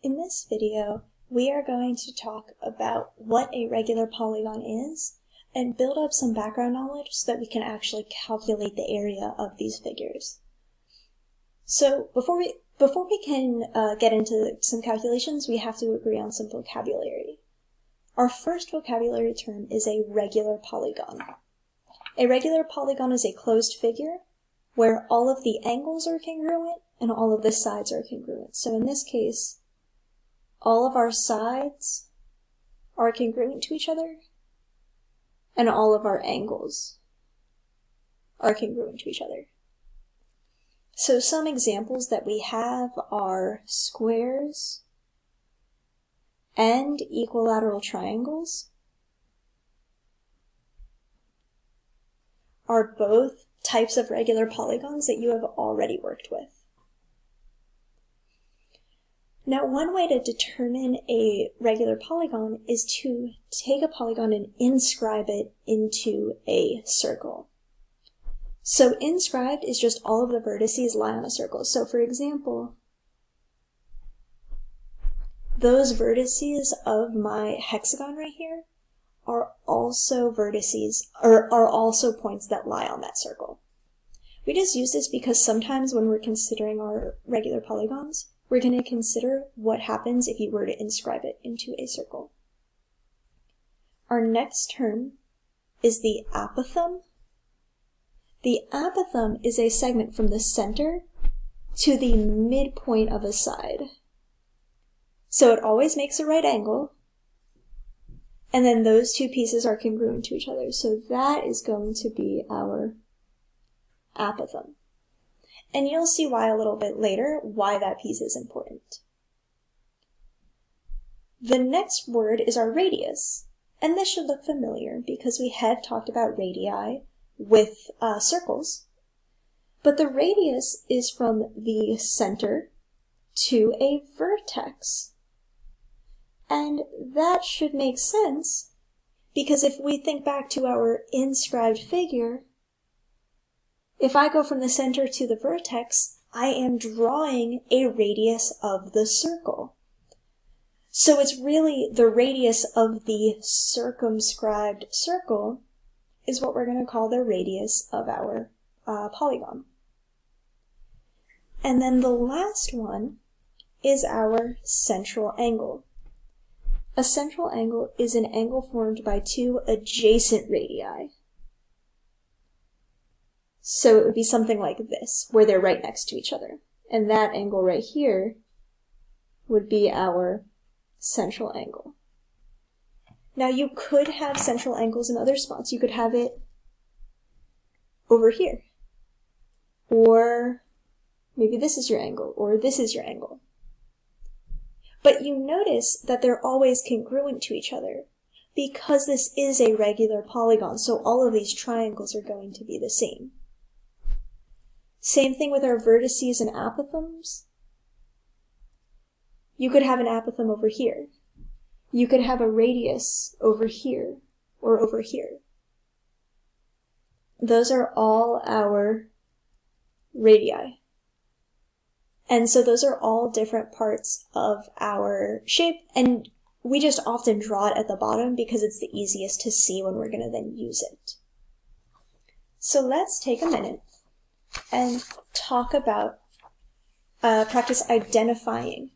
In this video, we are going to talk about what a regular polygon is and build up some background knowledge so that we can actually calculate the area of these figures. So before we can get into some calculations, we have to agree on some vocabulary. Our first vocabulary term is a regular polygon. A regular polygon is a closed figure where all of the angles are congruent and all of the sides are congruent. So in this case, all of our sides are congruent to each other and all of our angles are congruent to each other. So some examples that we have are squares and equilateral triangles are both types of regular polygons that you have already worked with. Now, one way to determine a regular polygon is to take a polygon and inscribe it into a circle. So inscribed is just all of the vertices lie on a circle. So for example, those vertices of my hexagon right here are also vertices, or are also points that lie on that circle. We just use this because sometimes when we're considering our regular polygons, we're going to consider what happens if you were to inscribe it into a circle. Our next term is the apothem. The apothem is a segment from the center to the midpoint of a side. So it always makes a right angle, and then those two pieces are congruent to each other. So that is going to be our apothem. And you'll see why a little bit later, why that piece is important. The next word is our radius, and this should look familiar because we have talked about radii with circles, but the radius is from the center to a vertex. And that should make sense because if we think back to our inscribed figure, if I go from the center to the vertex, I am drawing a radius of the circle. So it's really the radius of the circumscribed circle is what we're going to call the radius of our polygon. And then the last one is our central angle. A central angle is an angle formed by two adjacent radii. So it would be something like this, where they're right next to each other. And that angle right here would be our central angle. Now you could have central angles in other spots. You could have it over here. Or maybe this is your angle, or this is your angle. But you notice that they're always congruent to each other because this is a regular polygon, so all of these triangles are going to be the same. Same thing with our vertices and apothems. You could have an apothem over here. You could have a radius over here or over here. Those are all our radii. And so those are all different parts of our shape, and we just often draw it at the bottom because it's the easiest to see when we're going to then use it. So let's take a minute and talk about practice identifying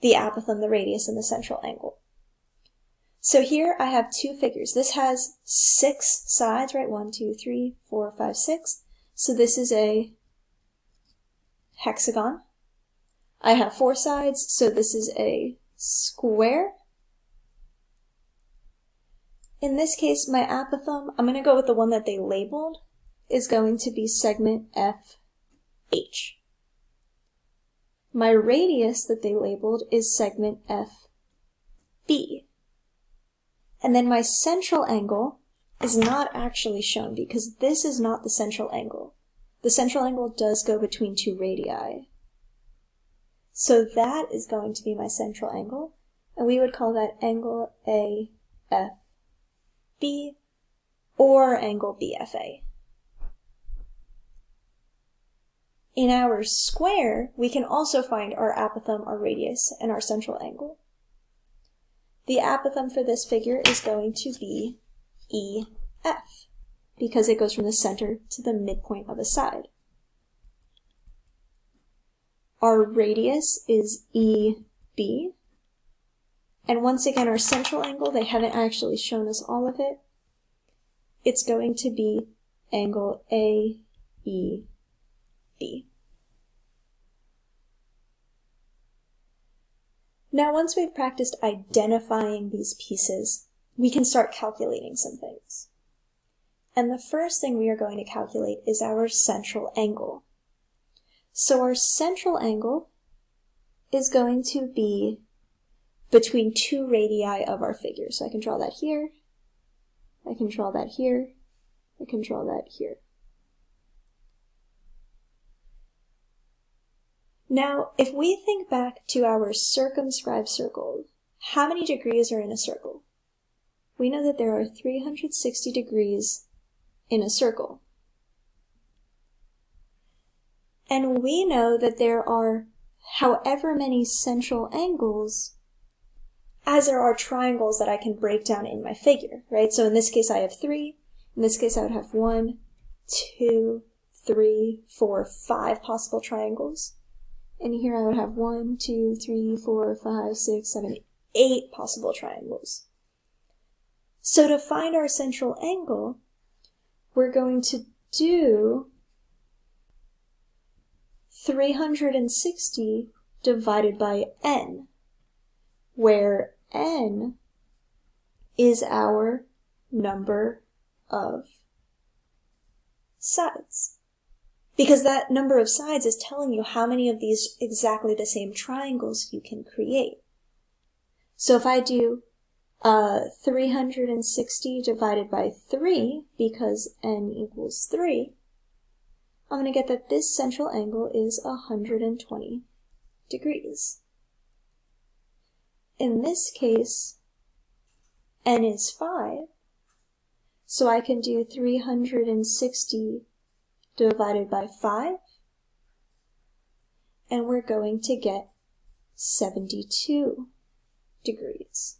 the apothem, the radius, and the central angle. So here I have two figures. This has 6 sides, right? 1, 2, 3, 4, 5, 6. So this is a hexagon. I have 4 sides, so this is a square. In this case, my apothem, I'm going to go with the one that they labeled, is going to be segment FH. My radius that they labeled is segment FB. And then my central angle is not actually shown because this is not the central angle. The central angle does go between 2 radii. So that is going to be my central angle, and we would call that angle AFB or angle BFA. In our square, we can also find our apothem, our radius, and our central angle. The apothem for this figure is going to be EF, because it goes from the center to the midpoint of a side. Our radius is EB, and once again our central angle, they haven't actually shown us all of it, it's going to be angle AEB. Now once we've practiced identifying these pieces, we can start calculating some things. And the first thing we are going to calculate is our central angle. So our central angle is going to be between two radii of our figure. So I can draw that here, I can draw that here, I can draw that here. Now, if we think back to our circumscribed circle, how many degrees are in a circle? We know that there are 360 degrees in a circle. And we know that there are however many central angles as there are triangles that I can break down in my figure, right? So in this case I have 3, in this case I would have 1, 2, 3, 4, 5 possible triangles. And here I would have 1, 2, 3, 4, 5, 6, 7, 8 possible triangles. So to find our central angle, we're going to do 360 divided by n, where n is our number of sides. Because that number of sides is telling you how many of these exactly the same triangles you can create. So if I do 360 divided by 3, because n equals 3, I'm going to get that this central angle is 120 degrees. In this case, n is 5, so I can do 360 divided by 5, and we're going to get 72 degrees.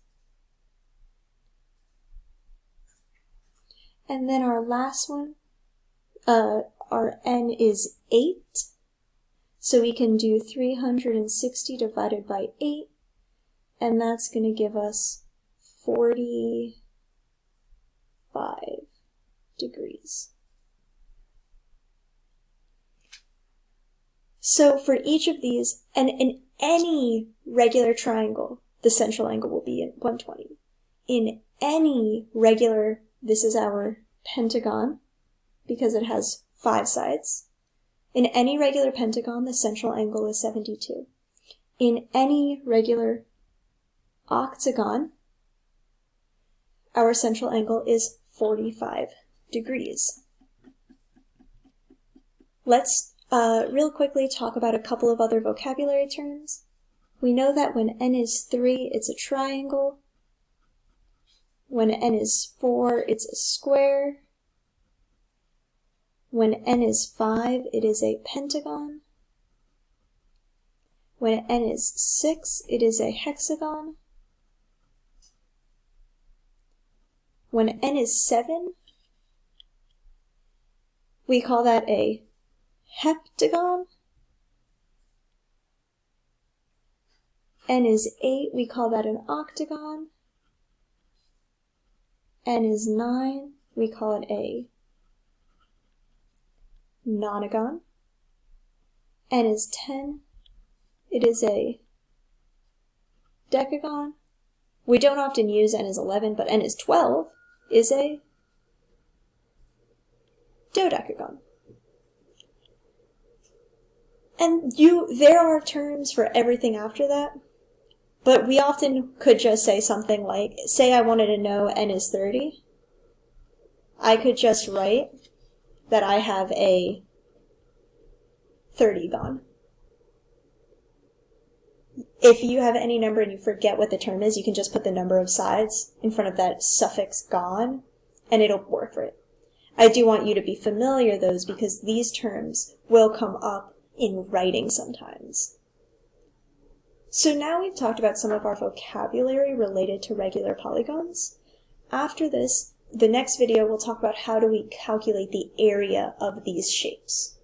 And then our last one, our n is 8, so we can do 360 divided by 8, and that's going to give us 45 degrees. So for each of these, and in any regular triangle, the central angle will be 120. In any regular, this is our pentagon, because it has 5 sides. In any regular pentagon, the central angle is 72. In any regular octagon, our central angle is 45 degrees. Let's real quickly talk about a couple of other vocabulary terms. We know that when n is 3, it's a triangle. When n is 4, it's a square. When n is 5, it is a pentagon. When n is 6, it is a hexagon. When n is 7, we call that a heptagon. N is 8, we call that an octagon. N is 9, we call it a nonagon. N is 10, it is a decagon. We don't often use n is 11, but n is 12 is a dodecagon. And there are terms for everything after that, but we often could just say something like, say I wanted to know n is 30, I could just write that I have a 30gon. If you have any number and you forget what the term is, you can just put the number of sides in front of that suffix gon, and it'll work for it. I do want you to be familiar, though, because these terms will come up in writing sometimes. So now we've talked about some of our vocabulary related to regular polygons. After this, the next video will talk about how do we calculate the area of these shapes.